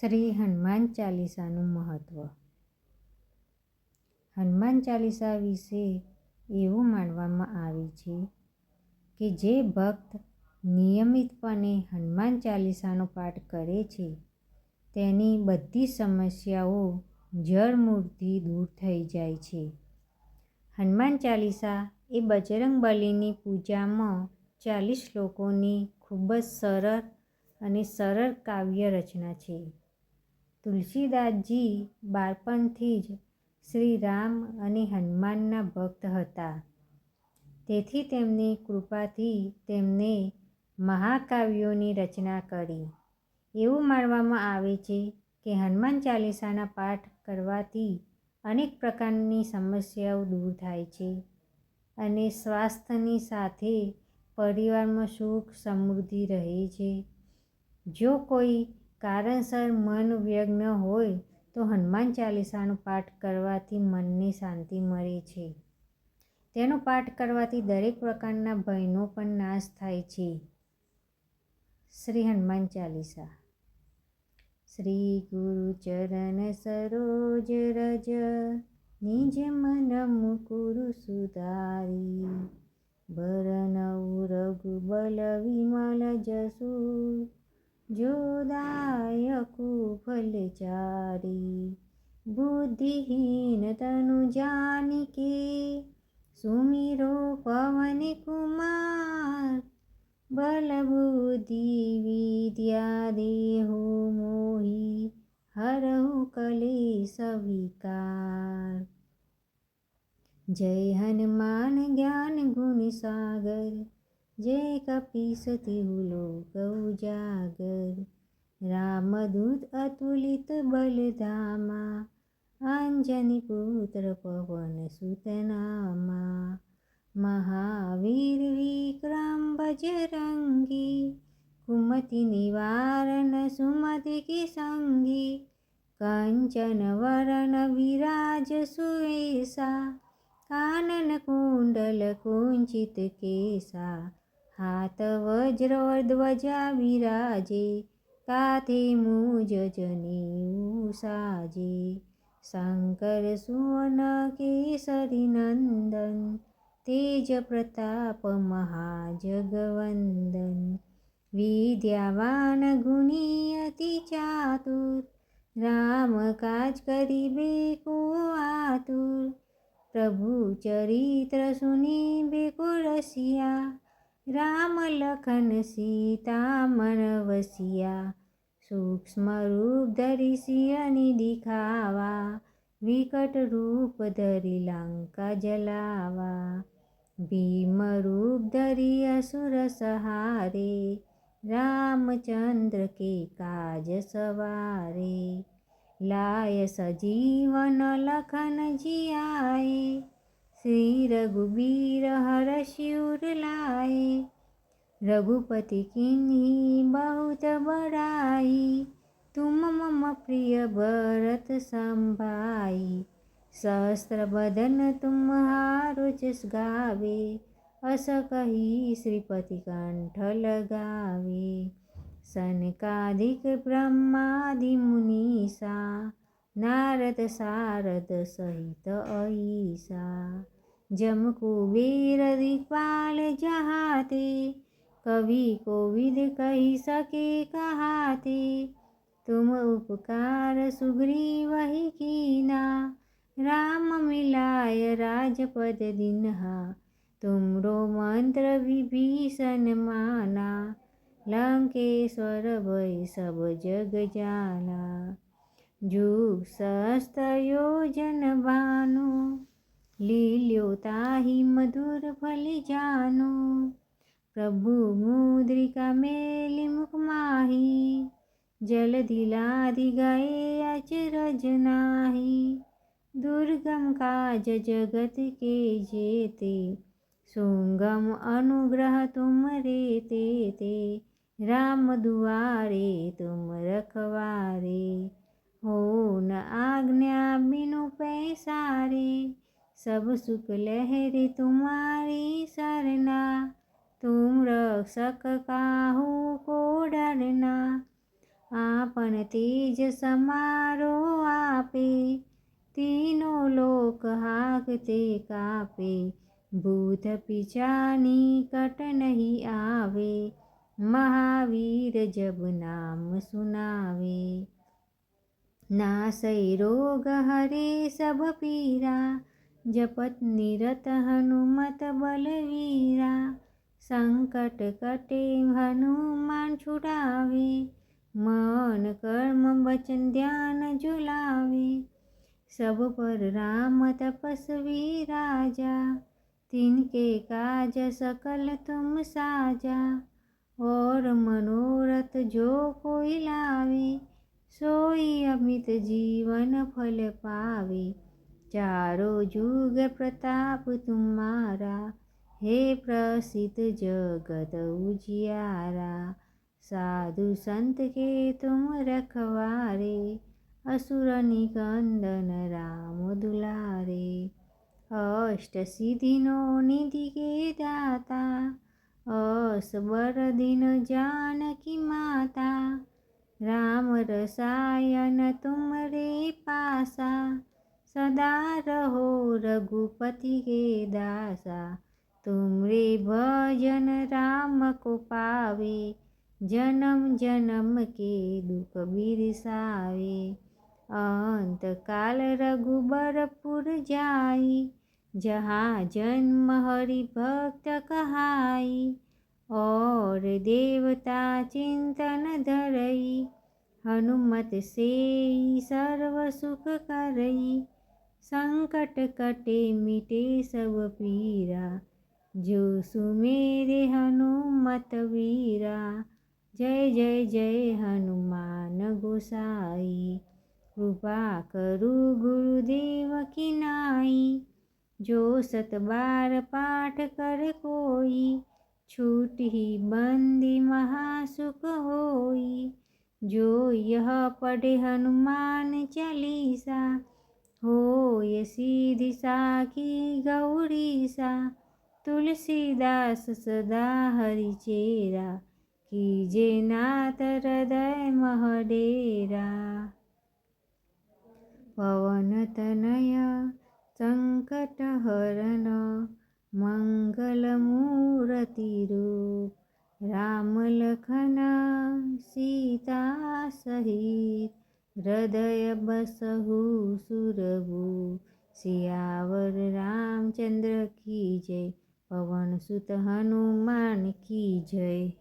શ્રી હનુમાન ચાલીસાનું મહત્ત્વ. હનુમાન ચાલીસા વિશે એવું માનવામાં આવે છે કે જે ભક્ત નિયમિતપણે હનુમાન ચાલીસાનો પાઠ કરે છે તેની બધી સમસ્યાઓ જળમૂળથી દૂર થઈ જાય છે. હનુમાન ચાલીસા એ બજરંગબલીની પૂજામાં 40 શ્લોકોની ખૂબ જ સરળ કાવ્ય રચના છે. તુલસીદાસજી બાળપણથી જ શ્રી રામ અને હનુમાનના ભક્ત હતા. તેથી તેમની કૃપાથી તેમને મહાકાવ્યોની રચના કરી. એવું માનવામાં આવે છે કે હનુમાન ચાલીસાના પાઠ કરવાથી અનેક પ્રકારની સમસ્યાઓ દૂર થાય છે અને સ્વાસ્થ્યની સાથે પરિવારમાં સુખ સમૃદ્ધિ રહે છે. જો કોઈ કારણસર મન વ્યગ્ન હોય તો હનુમાન ચાલીસાનો પાઠ કરવાથી મનને શાંતિ મળે છે. તેનો પાઠ કરવાથી દરેક પ્રકારના ભયનો પણ નાશ થાય છે. શ્રી હનુમાન ચાલીસા. શ્રી ગુરુ ચરણ સરોજ રજ નિજ મન મુકુર સુધારી બરનઉ રઘુબલ વિમલ જસુ જોદાયકુ ફલચારી બુદ્ધિહીન તनु જાનિકે સુમિરો પवन कुमार बल बुद्धि विद्या देहु मोहि हरहु कलेश विकार। जय हनुमान ज्ञान गुण सागर जय कपीस तिहु लोक उजागर। रामदूत अतुलित बल धामा अंजनी पुत्र पवन सुत नामा। महावीर विक्रम बजरंगी कुमति निवारण सुमति के संगी। कंचन वरण विराज सुवेशा कानन कुंडल कुंचित केसा। हाथ वज्र ध्वजा विराजे काथे मूज जनेऊ साजे। शंकर सुवन केसरी नंदन तेज प्रताप महाजगवंदन। विद्यावान गुणी अति चातुर राम काज करिबे को आतुर। प्रभु चरित्र सुनिबे को रसिया राम लखन सीता मन वसिया। सूक्ष्म रूप धरि सियनि दिखावा विकट रूप धरि लंका जलावा। भीम रूप धरि असुर सहारे रामचंद्र के काज सवारे। लाय सजीवन लखन जियाए श्री रघुबीर हरषि उर लाए। रघुपति किन्ही बहुत बड़ाई तुम मम प्रिय भरत संभाई। सहस्त्र बदन तुम्हारो जस गावे अस कही श्रीपति कंठ लगावे। सनकादिक ब्रह्मादि मुनीसा नारद सारद सहित अहिसा। जम कुबेर दिक्पाल जहाते कवि कोविद कही सके कहाते। तुम उपकार सुग्रीवहि कीना राम मिलाय राजपद दीन्हा। तुमरो मंत्र विभीषण माना लंकेश्वर भय सब जग जाना। जुग सहस्त्र योजन भानु लील्यो ताहि मधुर फल जानु। प्रभु मुद्रिका मेलि मुख माही जलधि लाधि गए अचरज नाही। दुर्गम काज जगत के जेते सुगम अनुग्रह तुम रे तेते। राम दुआरे तुम रखवारे हो न आज्ञा बिनु पैसारे। सब सुख लहरी तुम्हारी सरना तुम रक्षक काहू को डरना। आप પवन तेज समारो आपे, तीनों लोक हाकते कापे, भूत पिचानी कट नहीं आवे, महावीर जब नाम सुनावे। नासै रोग हरे सब पीरा, जपत निरत हनुमत बलवीरा, संकट कटे हनुमान छुड़ावे, मन कर्म वचन ध्यान जुलावे। सब पर राम तपस्वी राजा, तिनके काज सकल तुम साजा, और मनोरथ जो कोई लावे, सोई अमित जीवन फल पावे। चारों जुग प्रताप तुम्हारा, हे प्रसिद्ध जगत उजियारा। साधु संत के तुम रखवारे, असुर निकंदन राम दुलारे। अष्ट सिद्धि नो निधि के दाता, असबर दिन जानकी माता। राम रसायन तुमरे पासा, सदा रहो रघुपति के दासा। तुमरे भजन राम को पावे, जन्म जन्म के दुख बिरसावे। अंत काल रघुबरपुर जाई, जहाँ जन्म हरि भक्त कहाई। और देवता चिंतन धरई, हनुमत से सर्व सुख करई। संकट कटे मिटे सब पीरा, जो सुमेरे हनुमत वीरा। जय जय जय हनुमान गोसाई, कृपा करु गुरुदेव की नाई। जो 7 बार पाठ कर कोई, छूट ही बंदी महासुख होई। जो यह पढ़े हनुमान चालीसा, होय सिद्धि साखी गौरीसा। तुलसीदास सदा हरिचेरा, कीजे नाथ हृदय मह डेरा। पवन तनय संकट हरन, मंगल मूर्ति रूप। राम लखन सीता सहित, हृदय बसहु सुरभूप। सियावर रामचंद्र की जय, पवन सुत हनुमान की जय।